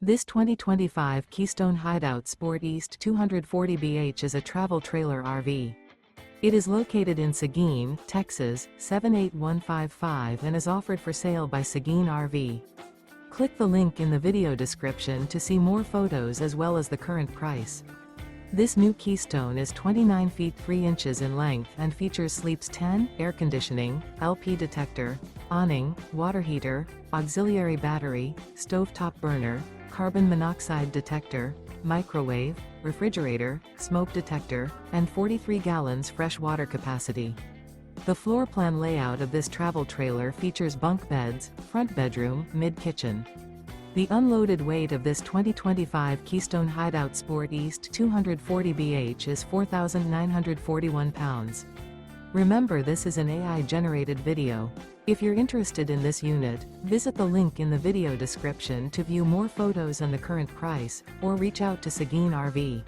This 2025 Keystone Hideout Sport East 240BH is a travel trailer RV. It is located in Seguin, Texas, 78155 and is offered for sale by Seguin RV. Click the link in the video description to see more photos as well as the current price. This new Keystone is 29 feet 3 inches in length and features sleeps 10, air conditioning, LP detector, awning, water heater, auxiliary battery, stovetop burner, carbon monoxide detector, microwave, refrigerator, smoke detector, and 43 gallons fresh water capacity. The floor plan layout of this travel trailer features bunk beds, front bedroom, mid-kitchen. The unloaded weight of this 2025 Keystone Hideout Sport East 240BH is 4,941 pounds. Remember, this is an AI-generated video. If you're interested in this unit, visit the link in the video description to view more photos and the current price, or reach out to Seguin RV.